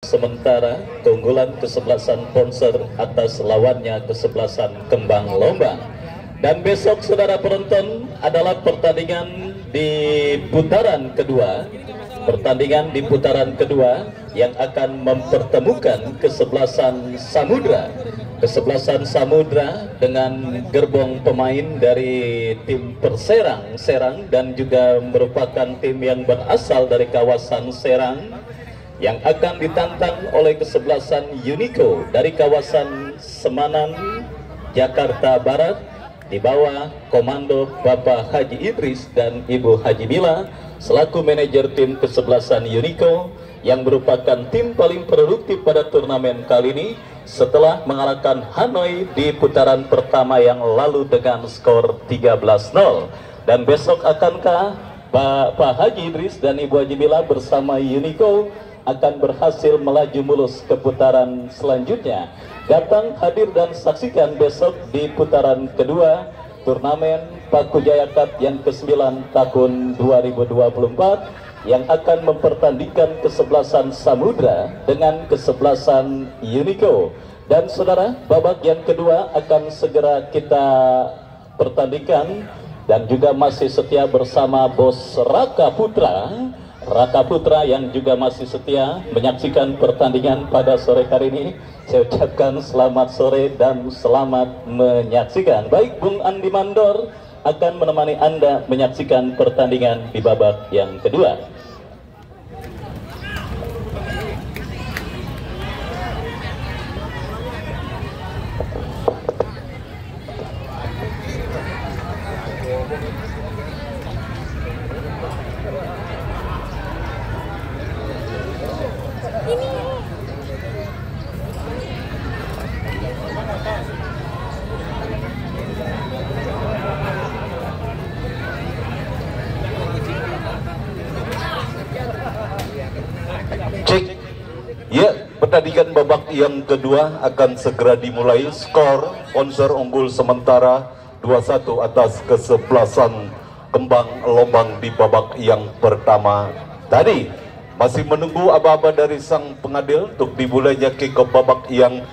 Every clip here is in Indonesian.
Sementara keunggulan kesebelasan Ponser atas lawannya kesebelasan Kembang Lombang. Dan besok saudara penonton adalah pertandingan di putaran kedua. Pertandingan di putaran kedua yang akan mempertemukan kesebelasan Samudra. Kesebelasan Samudra dengan gerbong pemain dari tim Perserang, Serang, dan juga merupakan tim yang berasal dari kawasan Serang, yang akan ditantang oleh kesebelasan Unico dari kawasan Semanan, Jakarta Barat, di bawah komando Bapak Haji Idris dan Ibu Haji Mila selaku manajer tim kesebelasan Unico, yang merupakan tim paling produktif pada turnamen kali ini setelah mengalahkan Hanoi di putaran pertama yang lalu dengan skor 13-0. Dan besok akankah Pak Haji Idris dan Ibu Haji Mila bersama Unico akan berhasil melaju mulus ke putaran selanjutnya? Datang, hadir, dan saksikan besok di putaran kedua turnamen Paku Jaya Cup yang ke-9 tahun 2024 yang akan mempertandingkan kesebelasan Samudra dengan kesebelasan Unico. Dan saudara, babak yang kedua akan segera kita pertandingkan, dan juga masih setia bersama Bos Raka Putra yang juga masih setia menyaksikan pertandingan pada sore hari ini. Saya ucapkan selamat sore dan selamat menyaksikan. Baik, Bung Andi Mandor akan menemani Anda menyaksikan pertandingan di babak yang kedua. Pertandingan babak yang kedua akan segera dimulai. Skor Ponser unggul sementara 2-1 atas kesebelasan Kembang Lombang di babak yang pertama tadi. Masih menunggu aba-aba dari sang pengadil untuk dimulainya kick-off babak yang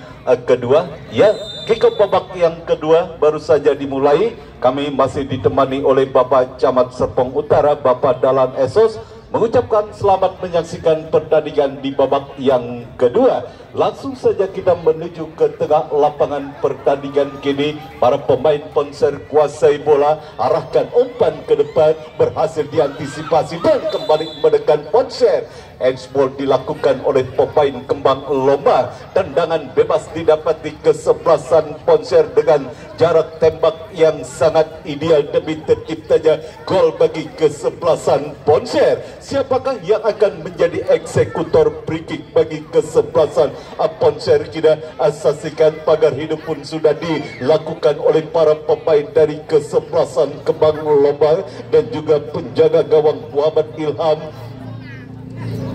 kedua. Ya, kick-off babak yang kedua baru saja dimulai. Kami masih ditemani oleh Bapak Camat Serpong Utara, Bapak Dalan Esos, mengucapkan selamat menyaksikan pertandingan di babak yang kedua. Langsung saja kita menuju ke tengah lapangan pertandingan kini. Para pemain Ponser kuasai bola, arahkan umpan ke depan, berhasil diantisipasi dan kembali menekan Ponser. Handsball dilakukan oleh pemain Kembang Lombang. Tendangan bebas didapati kesebelasan Ponser dengan jarak tembak yang sangat ideal demi terciptanya gol bagi kesebelasan Ponser. Siapakah yang akan menjadi eksekutor free kick bagi kesebelasan Ponser? Kita saksikan. Pagar hidup pun sudah dilakukan oleh para pemain dari kesebelasan Kembang Lombang dan juga penjaga gawang Muhammad Ilham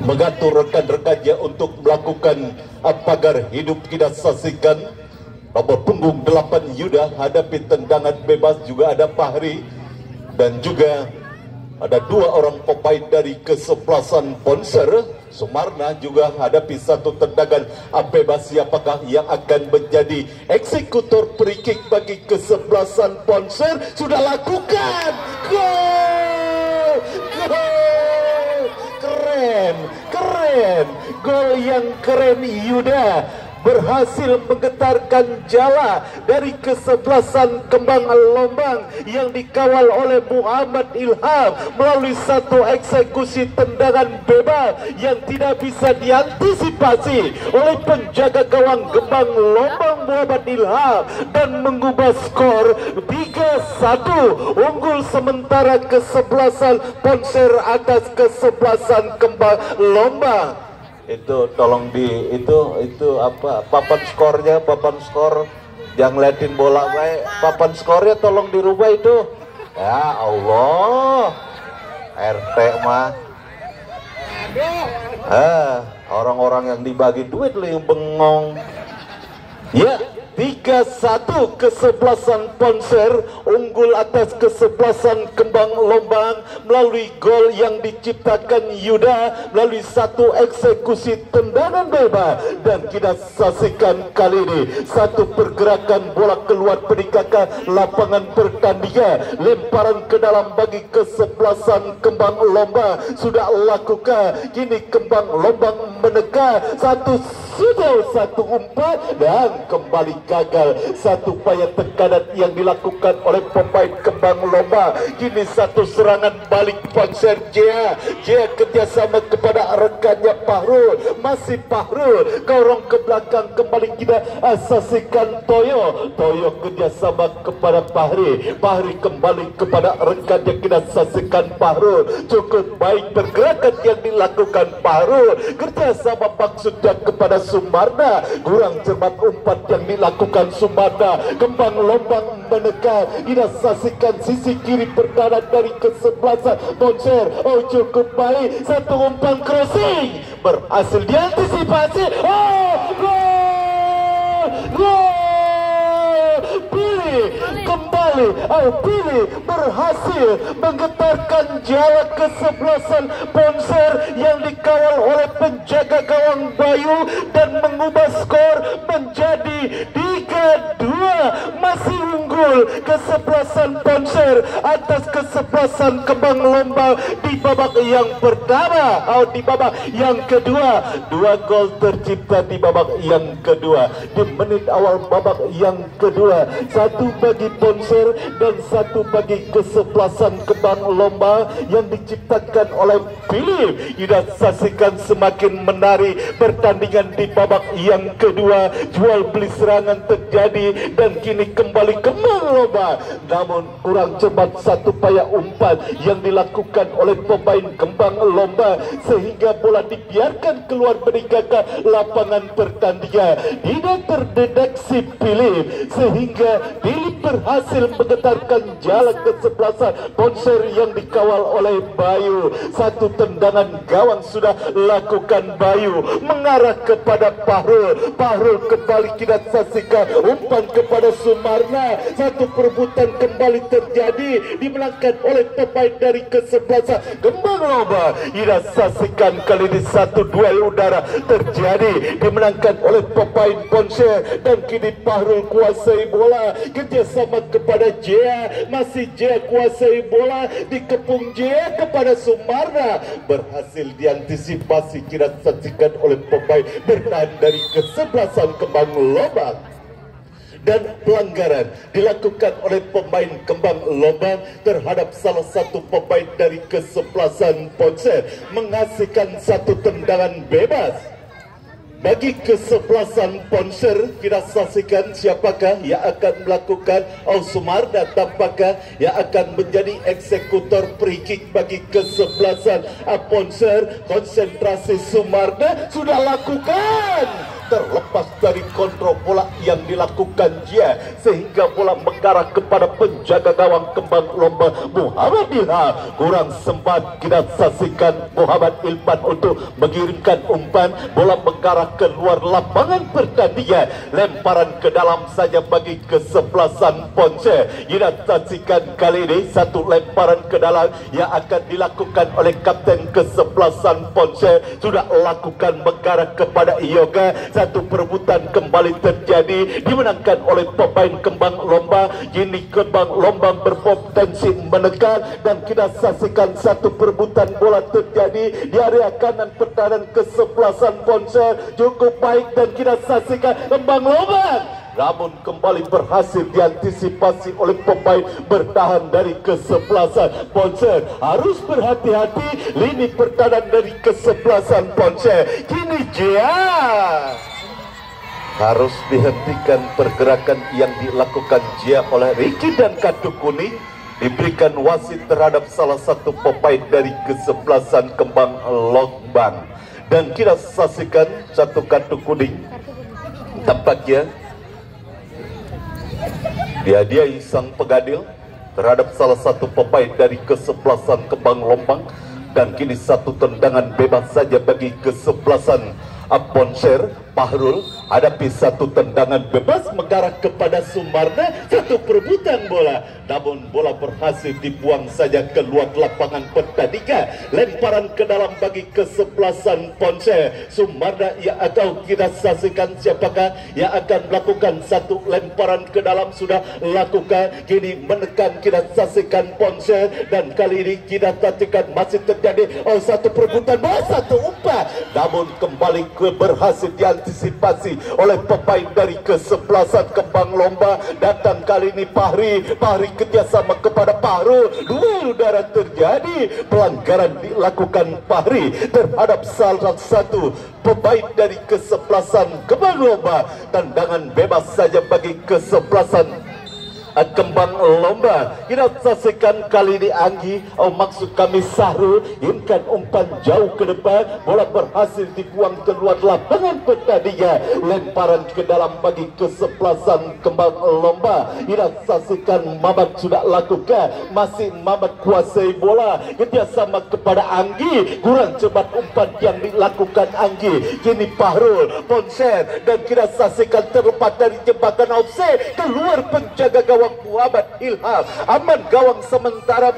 mengatur rekan-rekannya untuk melakukan pagar hidup. Kita saksikan nomor punggung 8 Yuda hadapi tendangan bebas, juga ada Fahri dan juga ada dua orang pemain dari kesebelasan Ponser. Sumarna juga hadapi satu tendangan bebas. Siapakah yang akan menjadi eksekutor free kick bagi kesebelasan Ponser? Sudah lakukan gol, keren, gol yang keren. Yuda berhasil menggetarkan jala dari kesebelasan Kembang Lombang yang dikawal oleh Muhammad Ilham melalui satu eksekusi tendangan bebas yang tidak bisa diantisipasi oleh penjaga gawang Kembang Lombang Muhammad Ilham, dan mengubah skor 3-1 unggul sementara kesebelasan Ponser atas kesebelasan Kembang Lombang. Itu tolong itu apa papan skornya, papan skor yang liatin bola baik, papan skornya tolong dirubah itu. Ya Allah, RT mah orang-orang yang dibagi duit lu yang bengong. Ya, 3-1 kesebelasan Ponser unggul atas kesebelasan Kembang Lombang melalui gol yang diciptakan Yuda melalui satu eksekusi tendangan bebas. Dan kita saksikan kali ini satu pergerakan bola keluar peningkatan lapangan pertandingan, lemparan ke dalam bagi kesebelasan Kembang Lombang sudah lakukan. Kini Kembang Lombang menekan satu umpan dan kembali gagal. Satu upaya tekanan yang dilakukan oleh pemain Kembang Lombang. Kini satu serangan balik Ponser Jaya kerjasama kepada rekannya Pahrul. Masih Pahrul korong ke belakang, kembali kita saksikan Toyo kerjasama kepada Pahri kembali kepada rekannya, kita saksikan Pahrul. Cukup baik pergerakan yang dilakukan Pahrul, kerjasama maksudnya kepada Sumarna. Kurang cermat umpan yang dilakukan Sumarna. Kembang Lombang menekan, kita saksikan sisi kiri pertahanan dari kesebelasan Ponser. Oh, cukup baik, satu umpan crossing berhasil diantisipasi. Oh, gol Pilih berhasil menggetarkan jala kesebelasan Ponser yang dikawal oleh penjaga gawang Bayu dan mengubah skor menjadi 3-2. Masih unggul kesebelasan Ponser atas kesebelasan Kembang Lombang di babak yang pertama. Di babak yang kedua, 2 gol tercipta di babak yang kedua. Di menit awal babak yang kedua, 1 bagi Ponser dan 1 bagi kesebelasan Kembang Lombang yang diciptakan oleh Philip. Kita saksikan semakin menarik pertandingan di babak yang kedua. Jual beli serangan terjadi dan kini kembali Kembang Lombang, namun kurang cepat satu upaya umpan yang dilakukan oleh pemain Kembang Lombang sehingga bola dibiarkan keluar meninggalkan lapangan pertandingan. Tidak terdeteksi Philip sehingga Philip berhasil menggetarkan jalan kesebelasan Ponser yang dikawal oleh Bayu. Satu tendangan gawang sudah lakukan Bayu mengarah kepada Pahrul kembali kita saksikan umpan kepada Sumarna. Satu perebutan kembali terjadi dimenangkan oleh pemain dari kesebelasan Kembang Lombang. Kita saksikan kali ini satu duel udara terjadi dimenangkan oleh pemain Ponser dan kini Pahrul kuasai bola kerjasama kepada Jaya. Masih Jaya kuasai bola, dikepung Jaya kepada Sumarna, berhasil diantisipasi kita saksikan oleh pemain bertahan dari kesebelasan Kembang Lombang. Dan pelanggaran dilakukan oleh pemain Kembang Lombang terhadap salah satu pemain dari kesebelasan Ponser, menghasilkan satu tendangan bebas. Bagi kesebelasan Ponser, kita saksikan siapakah yang akan melakukan. Sumarna tampaknya yang akan menjadi eksekutor free kick bagi kesebelasan Ponser. Konsentrasi Sumarna sudah lakukan, terlepas dari kontrol bola yang dilakukan dia sehingga bola mengarah kepada penjaga gawang Kembang Lombang Muhammad Ilham. Kurang sempat kita saksikan Muhammad Ilham untuk mengirimkan umpan, bola mengarah keluar lapangan pertandingan, lemparan ke dalam saja bagi kesebelasan Ponser. Kita saksikan kali ini satu lemparan ke dalam yang akan dilakukan oleh kapten kesebelasan Ponser sudah lakukan mengarah kepada Yoga. Satu perebutan kembali terjadi dimenangkan oleh pemain Kembang Lombang. Kini Kembang Lombang berpotensi menekan dan kita saksikan satu perebutan bola terjadi di area kanan pertahanan kesebelasan Ponser. Cukup baik dan kita saksikan Kembang Lombang, namun kembali berhasil diantisipasi oleh pemain bertahan dari kesebelasan Ponser. Harus berhati-hati lini pertahanan dari kesebelasan Ponser. Kini Jaya harus dihentikan pergerakan yang dilakukan Jia oleh Ricky dan kartu kuning diberikan wasit terhadap salah satu pemain dari kesebelasan Kembang Lombang. Dan kita saksikan satu kartu kuning tampaknya dihadiahi sang pegadil terhadap salah satu pemain dari kesebelasan Kembang Lombang. Dan kini satu tendangan bebas saja bagi kesebelasan Ponser. Pahrul hadapi satu tendangan bebas mengarah kepada Sumarna, satu perebutan bola, namun bola berhasil dibuang saja keluar lapangan pertandingan. Lemparan ke dalam bagi kesebelasan Ponce. Sumarna yang akan kita saksikan siapakah yang akan melakukan satu lemparan ke dalam, sudah lakukan, kini menekan, kita saksikan Ponce, dan kali ini kita saksikan masih terjadi satu perebutan bola, satu umpan, namun kembali berhasil diantisipasi oleh pemain dari kesebelasan Kembang Lomba. Datang kali ini Fahri kerjasama kepada Pahrul. Dua udara terjadi, pelanggaran dilakukan Fahri terhadap salah satu pemain dari kesebelasan Kembang Lomba. Tendangan bebas saja bagi kesebelasan Kembang Lomba. Kita saksikan kali ini Anggi, maksud kami Sahrul, inkan umpan jauh ke depan, bola berhasil dibuang keluar lapangan pertandingan. Lemparan ke dalam bagi kesebelasan Kembang Lomba. Kita saksikan Mamat sudah lakukan, masih Mamat kuasai bola, kerjasama kepada Anggi, kurang cepat umpan yang dilakukan Anggi. Kini Pahrul, Ponser, dan kita saksikan terlepas dari jebakan offside, keluar penjaga gawang Muhammad Ilham, aman gawang sementara,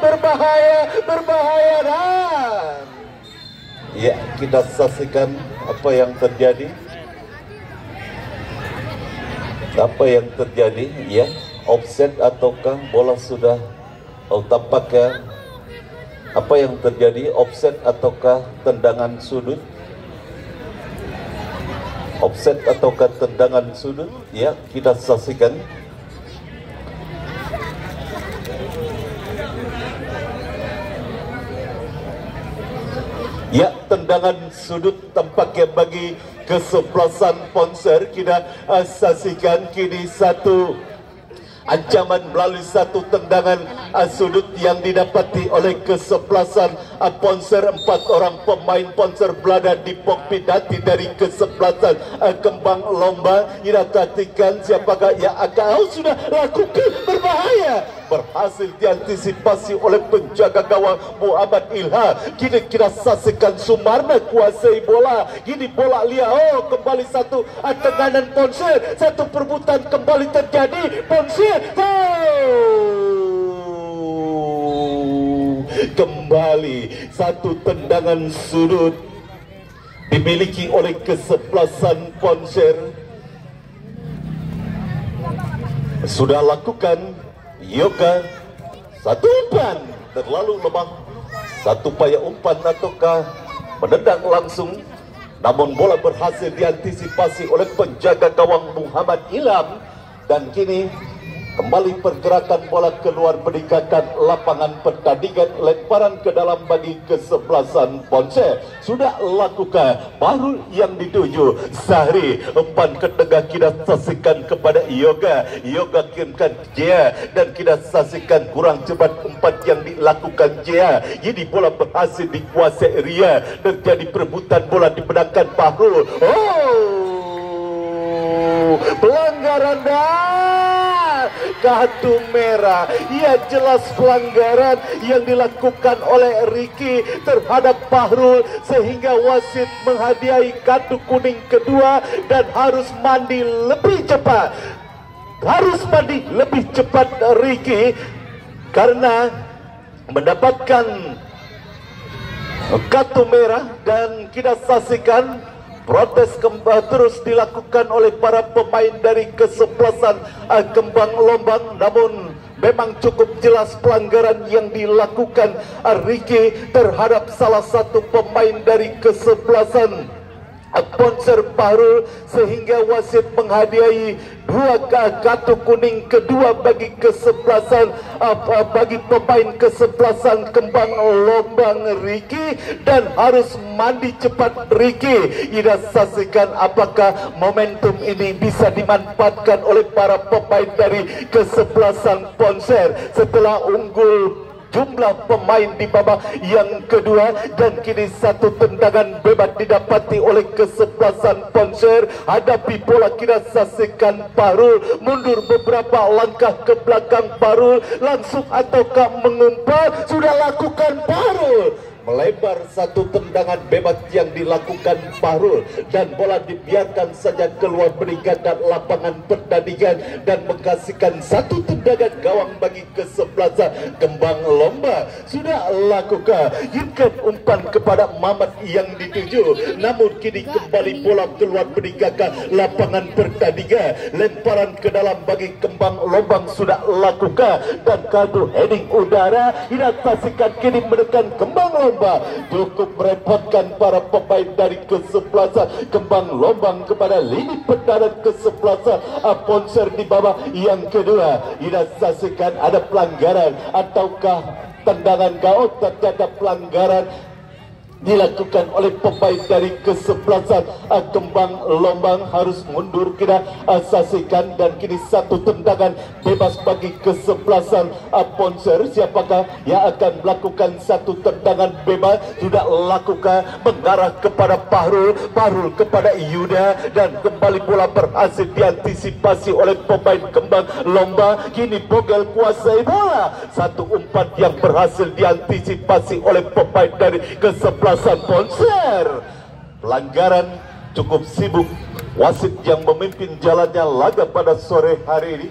berbahaya dan ya, kita saksikan apa yang terjadi, ya, offset ataukah bola sudah tampaknya apa yang terjadi, offset ataukah tendangan sudut, offset ataukah tendangan sudut, ya, kita saksikan. Ya, tendangan sudut tampaknya bagi kesebelasan Ponser. Kita saksikan kini satu ancaman melalui satu tendangan sudut yang didapati oleh kesebelasan Ponser. 4 orang pemain Ponser berada di Pokpidati dari kesebelasan Kembang Lomba. Kita perhatikan siapakah yang akan sudah lakukan, berbahaya, berhasil diantisipasi oleh penjaga gawang Muhammad Ilham. Kini kita saksikan Sumarna kuasai bola, kini bola liar, kembali satu tendangan Ponser, satu perebutan kembali terjadi. Ponser kembali satu tendangan sudut dimiliki oleh kesebelasan Ponser. Sudah lakukan Yoga, satu umpan terlalu lemah, satu upaya umpan ataukah menendang langsung, namun bola berhasil diantisipasi oleh penjaga gawang Muhammad Ilham, dan kini kembali pergerakan bola keluar meninggalkan lapangan pertandingan. Lemparan ke dalam bagi kesebelasan Ponce sudah lakukan, baru yang dituju Sahri, umpan ke tengah kita saksikan kepada Yoga kirimkan Jaya, dan kita saksikan kurang cepat umpan yang dilakukan Jaya. Ini bola berhasil dikuasai Ria, terjadi perebutan bola dimenangkan Pahrul. Pelanggaran dan kartu merah. Ya, jelas pelanggaran yang dilakukan oleh Ricky terhadap Pahrul, sehingga wasit menghadiahi kartu kuning kedua dan harus mandi lebih cepat. Ricky karena mendapatkan kartu merah, dan kita saksikan protes terus dilakukan oleh para pemain dari kesebelasan Kembang Lombang. Namun memang cukup jelas pelanggaran yang dilakukan Ricky terhadap salah satu pemain dari kesebelasan Ponser Pahrul, sehingga wasit menghadiahi 2 kartu kuning kedua bagi kesebelasan bagi pemain kesebelasan Kembang Lombang Ricky, dan harus mandi cepat Ricky. Kita saksikan apakah momentum ini bisa dimanfaatkan oleh para pemain dari kesebelasan Ponser setelah unggul jumlah pemain di babak yang kedua, dan kini satu tendangan bebas didapati oleh kesebelasan Ponser. Hadapi bola kita saksikan Pahrul mundur beberapa langkah ke belakang. Pahrul langsung ataukah mengumpat, sudah lakukan Pahrul. melebar satu tendangan bebas yang dilakukan Fahrul dan bola dibiarkan saja keluar meninggalkan lapangan pertandingan dan menghasilkan satu tendangan gawang bagi kesebelasan Kembang Lomba. Sudah lakukan hingga umpan kepada Mamat yang dituju, namun kini kembali bola keluar meninggalkan lapangan pertandingan. Lemparan ke dalam bagi Kembang Lombang sudah lakukan dan kartu heading udara disaksikan kini menekan Kembang Lomba, cukup merepotkan para pemain dari kesebelasan Kembang Lombang kepada lini pertahanan kesebelasan Ponser di babak yang kedua. Disaksikan ada pelanggaran ataukah tendangan gawang. Terjadi pelanggaran dilakukan oleh pemain dari kesebelasan Kembang Lombang, harus mundur kita saksikan, dan kini satu tendangan bebas bagi kesebelasan Ponser. Siapakah yang akan melakukan satu tendangan bebas? Sudah lakukan mengarah kepada Fahrul kepada Yuda, dan kembali bola berhasil diantisipasi oleh pemain Kembang Lomba. Kini Bogel kuasai bola, satu umpan yang berhasil diantisipasi oleh pemain dari kesebelasan Ponser. Pelanggaran cukup sibuk wasit yang memimpin jalannya laga pada sore hari ini,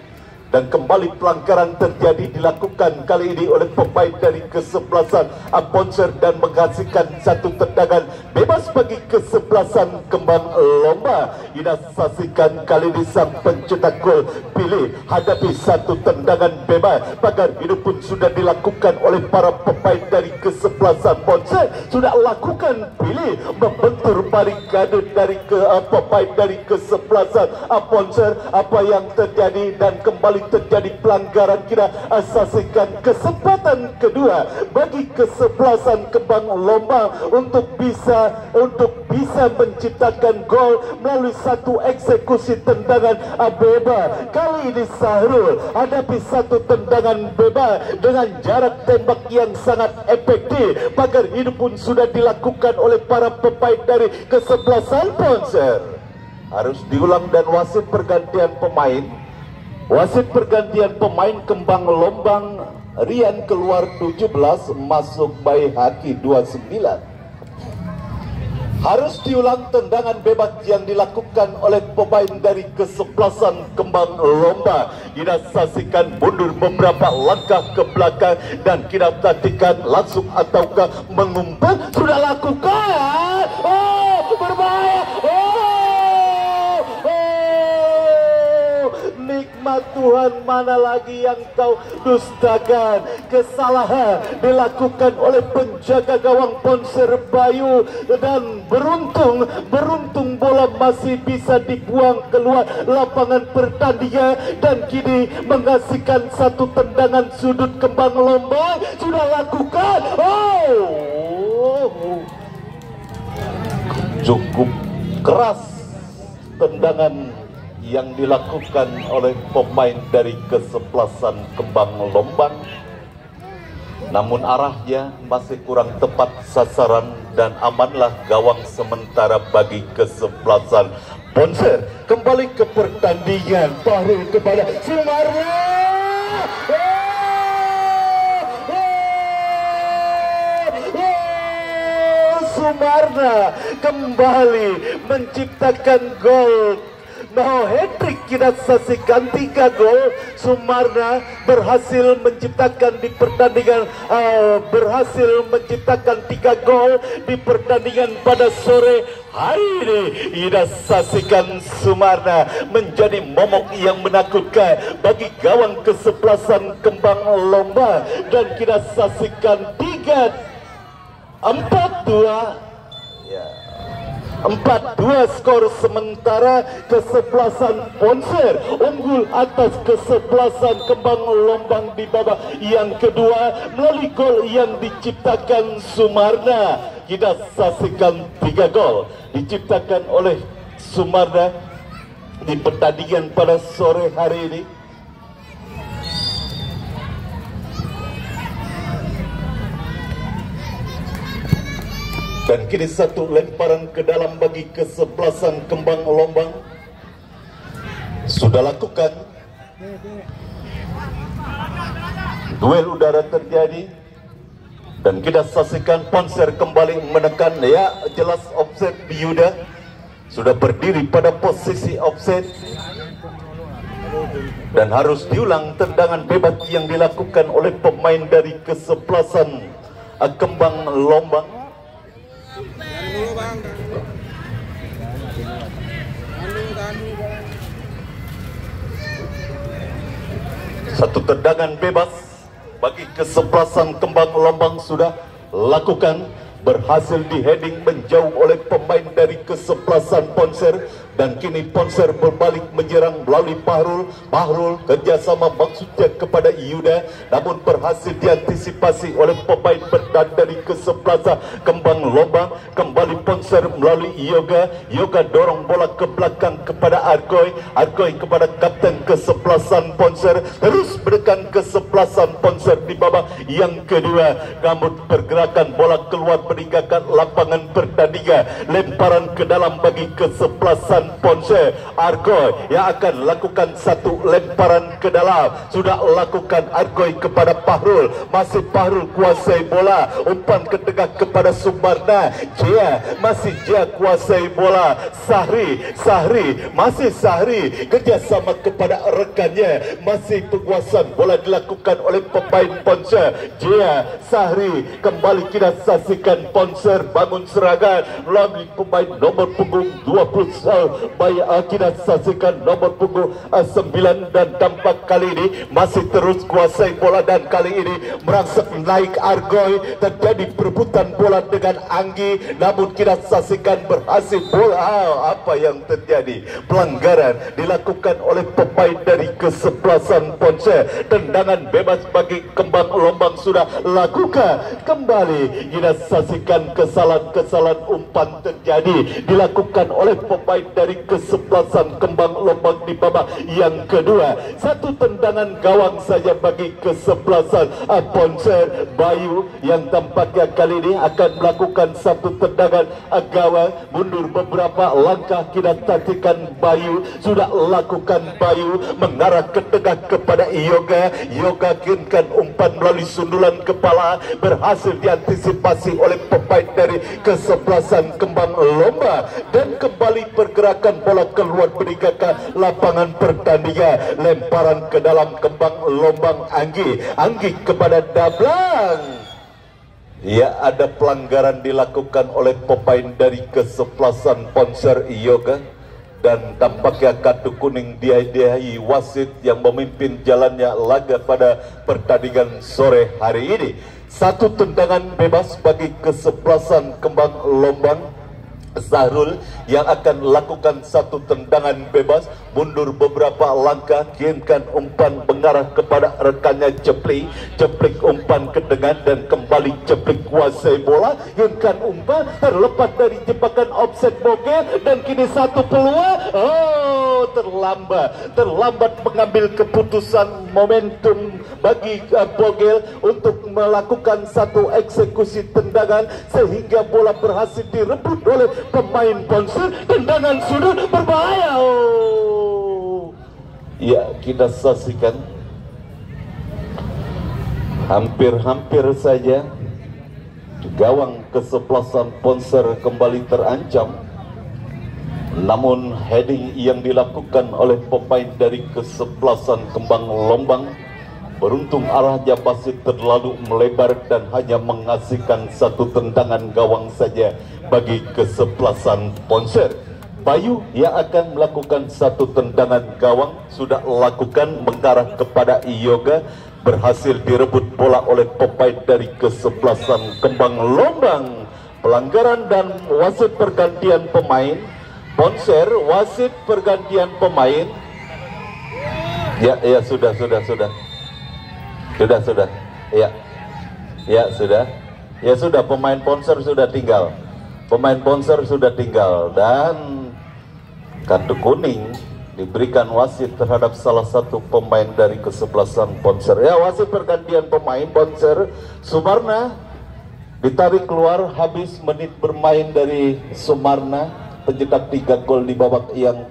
dan kembali pelanggaran terjadi dilakukan kali ini oleh pemain dari kesebelasan Ponser dan menghasilkan satu tendangan bebas bagi kesebelasan Kembang Lomba. Disaksikan kali ini sang pencetak gol pilih hadapi satu tendangan bebas. Pagar hidup pun sudah dilakukan oleh para pemain dari kesebelasan Ponser. Sudah lakukan pilih membentur barikade dari pemain dari kesebelasan Ponser. Apa yang terjadi dan kembali terjadi pelanggaran, kita saksikan kesempatan kedua bagi kesebelasan Kembang Lombang untuk bisa menciptakan gol melalui satu eksekusi tendangan bebas. Kali ini Sahrul hadapi satu tendangan bebas dengan jarak tembak yang sangat efektif. Pagar hidup pun sudah dilakukan oleh para pemain dari kesebelasan Ponser. Harus diulang dan wasit pergantian pemain. Wasit pergantian pemain Kembang Lombang, Rian keluar 17, masuk Baihaki 29. Harus diulang tendangan bebas yang dilakukan oleh pemain dari kesebelasan Kembang Lomba. Kita saksikan mundur beberapa langkah ke belakang dan kita perhatikan langsung ataukah mengumpat. Sudah lakukan. Oh, berbahaya. Nikmat Tuhan, mana lagi yang kau dustakan? Kesalahan dilakukan oleh penjaga gawang Ponser Bayu, dan beruntung bola masih bisa dibuang keluar lapangan pertandingan, dan kini menghasilkan satu tendangan sudut Kembang Lombang. Sudah lakukan. Cukup keras tendangan yang dilakukan oleh pemain dari kesebelasan Kembang Lombang, namun arahnya masih kurang tepat sasaran dan amanlah gawang sementara bagi kesebelasan Ponser. Kembali ke pertandingan, Fahrul kepada Sumarna. Sumarna kembali menciptakan gol. Nah, hat-trick kita saksikan 3 gol. Sumarna berhasil menciptakan di pertandingan berhasil menciptakan 3 gol di pertandingan pada sore hari ini. Kita saksikan Sumarna menjadi momok yang menakutkan bagi gawang kesebelasan Kembang Lomba, dan kita saksikan 4-2. 4-2 skor sementara. Kesebelasan Ponser unggul atas kesebelasan Kembang Lombang di babak yang kedua melalui gol yang diciptakan Sumarna. Kita saksikan 3 gol diciptakan oleh Sumarna di pertandingan pada sore hari ini. Dan kini satu lemparan ke dalam bagi kesebelasan Kembang Lombang. Sudah lakukan. Duel udara terjadi. Dan kita saksikan Ponser kembali menekan, ya jelas offset Yuda sudah berdiri pada posisi offset dan harus diulang tendangan bebas yang dilakukan oleh pemain dari kesebelasan Kembang Lombang. Satu tendangan bebas bagi kesebelasan Kembang Lombang sudah lakukan, berhasil diheading menjauh oleh pemain dari kesebelasan Ponser, dan kini Ponser berbalik menyerang melalui Bahrul kerjasama maksudnya kepada Yuda, namun berhasil diantisipasi oleh pemain bertahan dari kesebelasan Kembang Lombang. Kembali Ponser melalui Yoga dorong bola ke belakang kepada Argoy kepada kapten kesebelasan Ponser, terus menekan kesebelasan Ponser di babak yang kedua. Namun pergerakan bola keluar meninggalkan lapangan pertandingan, lemparan ke dalam bagi kesebelasan Ponser. Argoy yang akan lakukan satu lemparan ke dalam, sudah lakukan Argoy kepada Bahrul, masih Bahrul kuasai bola, umpan ke tengah kepada Sumarna, masih kuasai bola, Sahri masih Sahri kerjasama kepada rekannya, masih penguasaan bola dilakukan oleh pemain Ponser. Sahri kembali kita saksikan Ponser bangun serangan melalui pemain nomor punggung 20 kita saksikan nomor punggung 9, dan tampak kali ini masih terus kuasai bola, dan kali ini merangsek naik Argoy, terjadi perebutan bola dengan Anggi, namun kita saksikan berhasil bola. Apa yang terjadi? Pelanggaran dilakukan oleh pemain dari kesebelasan Ponser. Tendangan bebas bagi Kembang Lombang sudah lakukan. Kembali kita saksikan kesalahan umpan terjadi dilakukan oleh pemain dari kesebelasan Kembang Lombang di babak yang kedua. Satu tendangan gawang saja bagi kesebelasan Ponser. Bayu yang tampaknya kali ini akan melakukan satu tendangan gawang, mundur beberapa langkah. Kita saksikan Bayu sudah lakukan, Bayu mengarah ke tengah kepada Yoga kirimkan umpan melalui sundulan kepala, berhasil diantisipasi oleh pemain dari kesebelasan Kembang Lombang, dan kembali pergerakan bola keluar meninggalkan lapangan pertandingan. Lemparan ke dalam Kembang Lombang, Anggi kepada Dablang. Ya, ada pelanggaran dilakukan oleh pemain dari kesebelasan Ponser Yoga, dan tampaknya kartu kuning dihadiahi wasit yang memimpin jalannya laga pada pertandingan sore hari ini. Satu tendangan bebas bagi kesebelasan Kembang Lombang. Zahrul yang akan lakukan satu tendangan bebas, mundur beberapa langkah, kirimkan umpan mengarah kepada rekannya Ceplik umpan ke tengah, dan kembali Ceplik kuasai bola, kirimkan umpan terlepas dari jebakan offset Bogel, dan kini satu peluang. Terlambat mengambil keputusan, momentum bagi Bogel untuk melakukan satu eksekusi tendangan, sehingga bola berhasil direbut oleh pemain Ponser. Tendangan sudah berbahaya. Ya, kita saksikan hampir saja gawang kesebelasan Ponser kembali terancam, namun heading yang dilakukan oleh pemain dari kesebelasan Kembang Lombang beruntung arahnya masih terlalu melebar dan hanya menghasilkan satu tendangan gawang saja bagi kesebelasan Ponser. Bayu yang akan melakukan satu tendangan gawang sudah lakukan mengarah kepada Yoga, berhasil direbut bola oleh pemain dari kesebelasan Kembang Lombang. Pelanggaran dan wasit pergantian pemain Ponser, wasit pergantian pemain. Ya sudah. Ya sudah, pemain Ponser sudah tinggal, dan kartu kuning diberikan wasit terhadap salah satu pemain dari kesebelasan Ponser. Ya, wasit pergantian pemain Ponser, Sumarna ditarik keluar habis menit bermain dari Sumarna, pencetak 3 gol di babak yang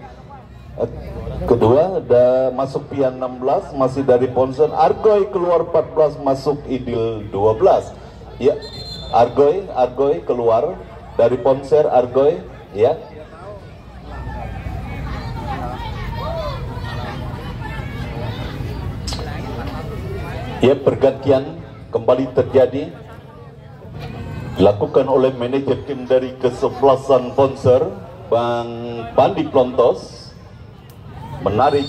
kedua. Dan masuk pian 16 masih dari Ponser. Argoy keluar 14, masuk Idil 12. Ya, Argoy keluar dari Ponser. Argoy, ya. Ya, pergantian kembali terjadi dilakukan oleh manajer tim dari kesebelasan Ponser, Bang Bandi Plontos, menarik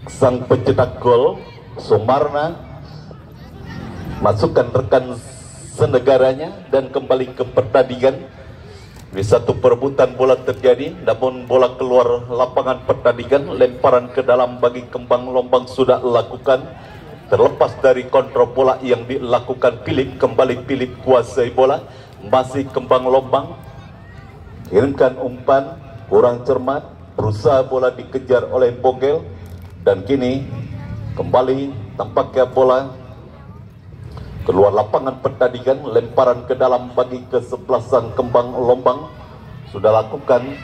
sang pencetak gol Sumarna, masukkan rekan senegaranya dan kembali ke pertandingan. Di satu perebutan bola terjadi, namun bola keluar lapangan pertandingan. Lemparan ke dalam bagi Kembang Lombang sudah lakukan. Terlepas dari kontrol bola yang dilakukan Philip, kembali Philip kuasai bola. Masih Kembang Lombang, kirimkan umpan, kurang cermat, berusaha bola dikejar oleh Bogel. Dan kini kembali tampaknya bola keluar lapangan pertandingan. Lemparan ke dalam bagi kesebelasan Kembang Lombang sudah lakukan,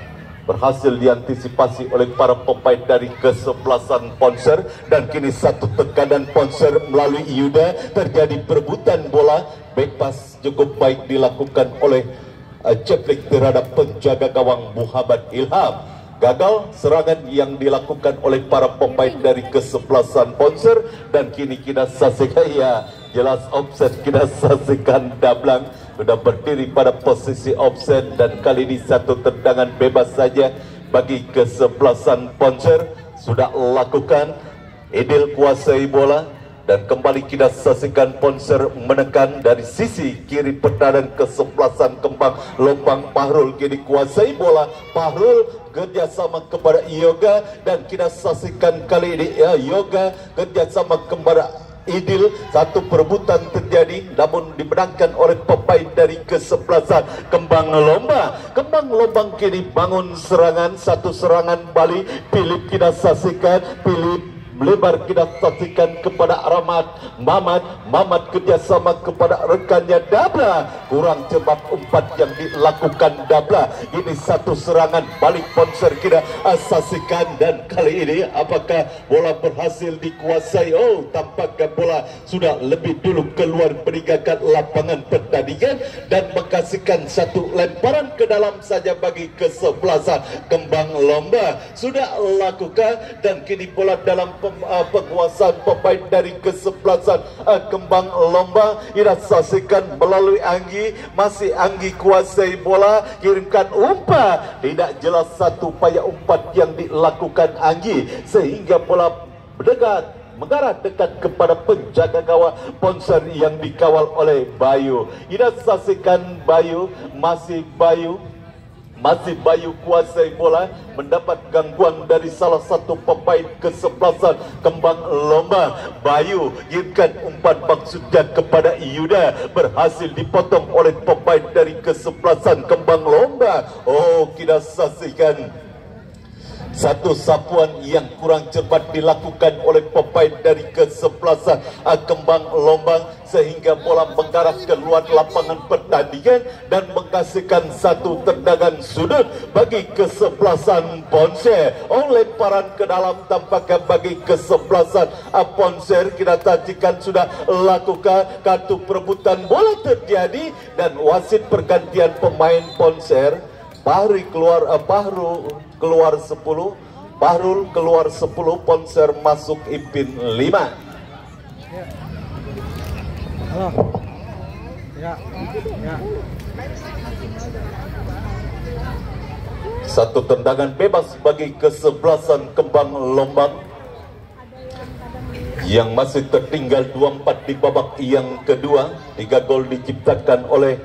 berhasil diantisipasi oleh para pemain dari kesebelasan Ponser. Dan kini satu tekanan Ponser melalui Yuda, terjadi perebutan bola. Back pass cukup baik dilakukan oleh Ceplik terhadap penjaga gawang Muhammad Ilham. Gagal serangan yang dilakukan oleh para pemain dari kesebelasan Ponser. Dan kini kita saksikan, ya jelas offset, kita saksikan Dablang sudah berdiri pada posisi offset. Dan kali ini satu tendangan bebas saja bagi kesebelasan Ponser sudah lakukan. Idil kuasai bola dan kembali kita saksikan Ponser menekan dari sisi kiri pertahanan kesebelasan Kembang Lombang. Pahrul kini kuasai bola. Pahrul kerjasama kepada Yoga dan kita saksikan kali ini Yoga kerjasama kepada Idil. Satu perebutan terjadi namun dimenangkan oleh pemain dari kesebelasan Kembang Lombang. Kembang Lombang kini bangun serangan, satu serangan balik. Philip kita saksikan, Philip melebar kita saksikan kepada Mamat kerjasama kepada rekannya Dabla. Kurang cepat umpan yang dilakukan Dabla. Ini satu serangan balik Ponser kita saksikan. Dan kali ini apakah bola berhasil dikuasai? Oh, tampaknya bola sudah lebih dulu keluar meninggalkan lapangan pertandingan dan mengkasihkan satu lemparan ke dalam saja bagi kesebelasan Kembang Lombang. Sudah lakukan dan kini bola dalam penguasaan pemain dari kesebelasan Kembang Lombang. Kita saksikan melalui Anggi, masih Anggi kuasai bola, kirimkan umpan, tidak jelas satu upaya umpan yang dilakukan Anggi sehingga bola mengarah dekat kepada penjaga gawang Ponser yang dikawal oleh Bayu. Kita saksikan Bayu, masih Bayu kuasai bola, mendapat gangguan dari salah satu pemain kesebelasan Kembang Lombang. Bayu kirimkan umpan maksudnya kepada Yuda, berhasil dipotong oleh pemain dari kesebelasan Kembang Lombang. Oh, kita saksikan satu sapuan yang kurang cermat dilakukan oleh pemain dari kesebelasan Kembang Lombang sehingga bola mengarah keluar lapangan pertandingan dan menghasilkan satu tendangan sudut bagi kesebelasan Ponser. Lemparan ke dalam tampaknya bagi kesebelasan Ponser. Kita saksikan sudah lakukan kartu perebutan bola terjadi dan wasit pergantian pemain Ponser. Pahrul keluar 10, Pahrul keluar 10, Ponser masuk Ipin 5. Satu tendangan bebas bagi kesebelasan Kembang Lombang yang masih tertinggal 2-4 di babak yang kedua. 3 gol diciptakan oleh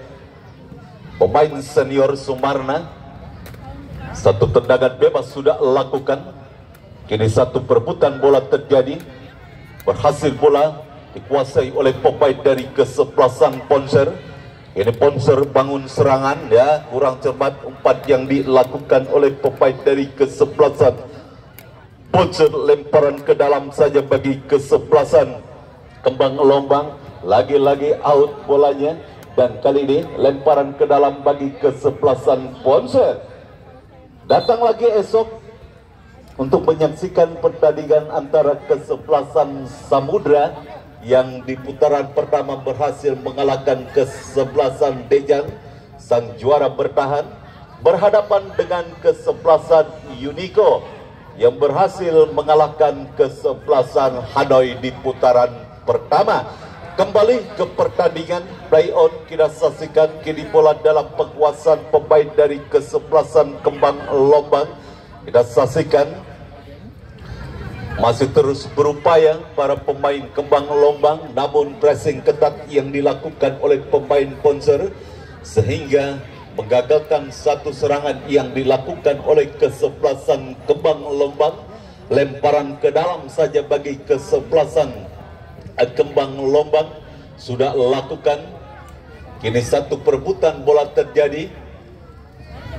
pemain senior Sumarna. Satu tendangan bebas sudah lakukan. Kini satu perebutan bola terjadi. Berhasil bola dikuasai oleh pemain dari kesebelasan Ponser. Ini Ponser bangun serangan, ya kurang cermat umpan yang dilakukan oleh pemain dari kesebelasan Ponser. Lemparan ke dalam saja bagi kesebelasan Kembang Lombang. Lagi-lagi out bolanya. Dan kali ini lemparan ke dalam bagi kesebelasan Ponser. Datang lagi esok untuk menyaksikan pertandingan antara kesebelasan Samudra yang di putaran pertama berhasil mengalahkan kesebelasan Dejang, sang juara bertahan, berhadapan dengan kesebelasan Unico yang berhasil mengalahkan kesebelasan Hanoi di putaran pertama. Kembali ke pertandingan play-on, kita saksikan kini bola dalam penguasaan pemain dari kesebelasan Kembang Lombang. Kita saksikan masih terus berupaya para pemain Kembang Lombang, namun pressing ketat yang dilakukan oleh pemain Ponser sehingga menggagalkan satu serangan yang dilakukan oleh kesebelasan Kembang Lombang. Lemparan ke dalam saja bagi kesebelasan Kembang Lombang sudah lakukan. Kini satu perebutan bola terjadi.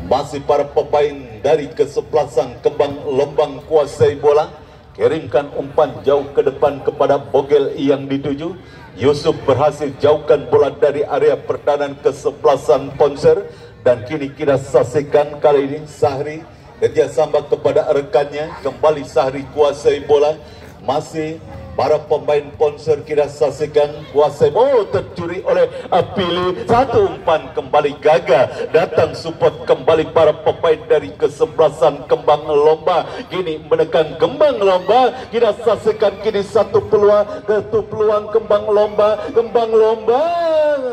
Masih para pemain dari kesebelasan Kembang Lombang kuasai bola, kirimkan umpan jauh ke depan kepada Bogel yang dituju. Yusuf berhasil jauhkan bola dari area pertahanan kesebelasan Ponser. Dan kini kita saksikan kali ini Sahri kerjasama kepada rekannya. Kembali Sahri kuasai bola. Masih para pemain Ponser kita saksikan kuasai. Oh, tercuri oleh Pili. Satu umpan kembali gagal. Datang support kembali para pemain dari kesebelasan Kembang Lombang. Kini menekan Kembang Lombang. Kita saksikan kini satu peluang Kembang Lombang. Kembang Lombang.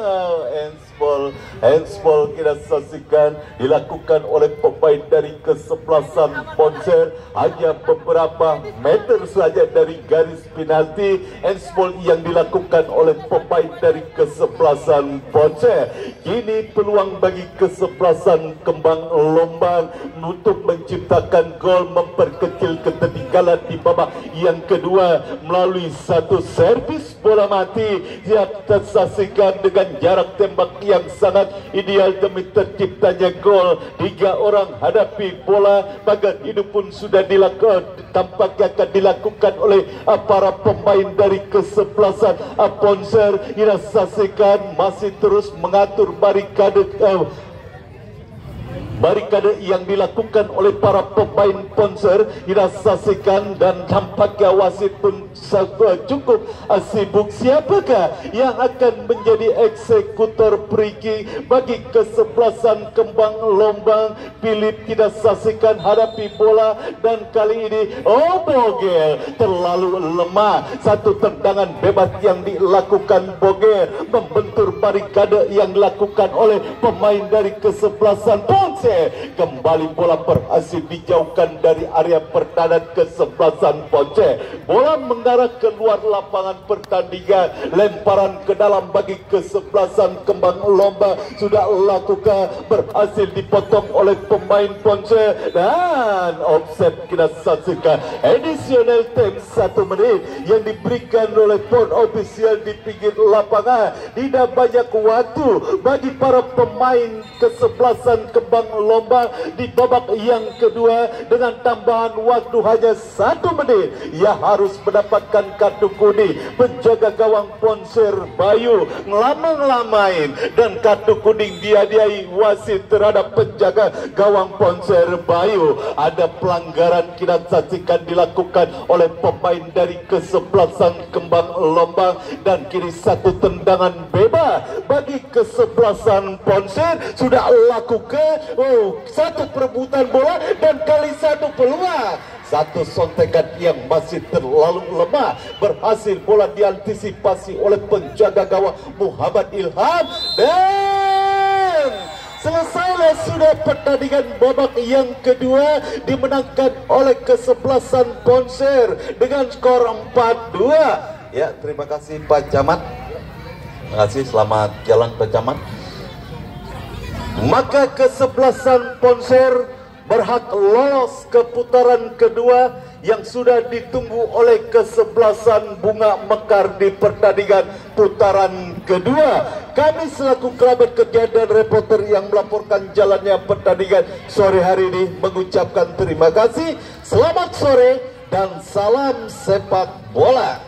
Handsball kita saksikan dilakukan oleh pemain dari kesebelasan Ponser. Hanya beberapa meter saja dari garis penalti. Handsball yang dilakukan oleh pemain dari kesebelasan Ponser. Kini peluang bagi kesebelasan Kembang Lombang untuk menciptakan gol, memperkecil ketertinggalan di babak yang kedua melalui satu servis bola mati yang tersaksikan dengan jarak tembak yang sangat ideal demi terciptanya gol. 3 orang hadapi bola, bagan hidup pun sudah dilakukan, tampaknya akan dilakukan oleh para pemain dari kesebelasan Ponser. Kita saksikan masih terus mengatur barikade yang dilakukan oleh para pemain Ponser. Kita saksikan dan tampaknya wasit pun cukup sibuk. Siapakah yang akan menjadi eksekutor free kick bagi kesebelasan Kembang Lombang? Philip kita saksikan hadapi bola dan kali ini Bogel terlalu lemah. Satu tendangan bebas yang dilakukan Bogel membentur barikade yang dilakukan oleh pemain dari kesebelasan Ponser. Kembali bola berhasil dijauhkan dari area pertahanan kesebelasan Ponser. Bola mengarah keluar lapangan pertandingan. Lemparan ke dalam bagi kesebelasan Kembang Lombang sudah lakukan, berhasil dipotong oleh pemain Ponser dan offset. Kita saksikan additional time 1 menit yang diberikan oleh pon official di pinggir lapangan. Tidak banyak waktu bagi para pemain kesebelasan Kembang Lombang di babak yang kedua. Dengan tambahan waktu hanya 1 menit, ia harus mendapatkan kartu kuning. Penjaga gawang Ponser Bayu ngelama-ngelamain dan kartu kuning dihadiahi wasit terhadap penjaga gawang Ponser Bayu. Ada pelanggaran kita saksikan dilakukan oleh pemain dari kesebelasan Kembang Lombang dan kini satu tendangan bebas bagi kesebelasan Ponser sudah lakukan. Satu perebutan bola dan kali satu peluang. Satu sontekan yang masih terlalu lemah, berhasil bola diantisipasi oleh penjaga gawang Muhammad Ilham dan selesailah sudah pertandingan babak yang kedua dimenangkan oleh kesebelasan Ponser dengan skor 4-2. Ya, terima kasih Pak Camat. Terima kasih, selamat jalan Pak Camat. Maka kesebelasan Ponser berhak lolos ke putaran kedua yang sudah ditunggu oleh kesebelasan Bunga Mekar di pertandingan putaran kedua. Kami selaku kerabat kerja dan reporter yang melaporkan jalannya pertandingan sore hari ini mengucapkan terima kasih. Selamat sore dan salam sepak bola.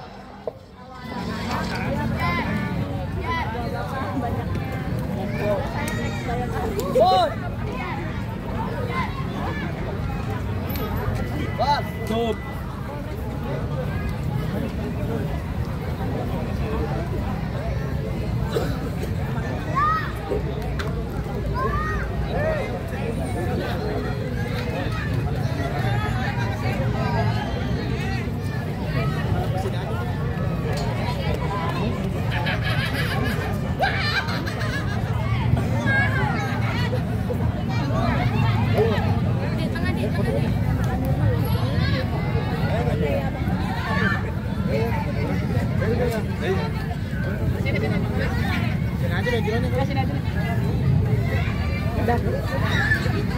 Udah.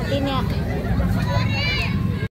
Ini ya.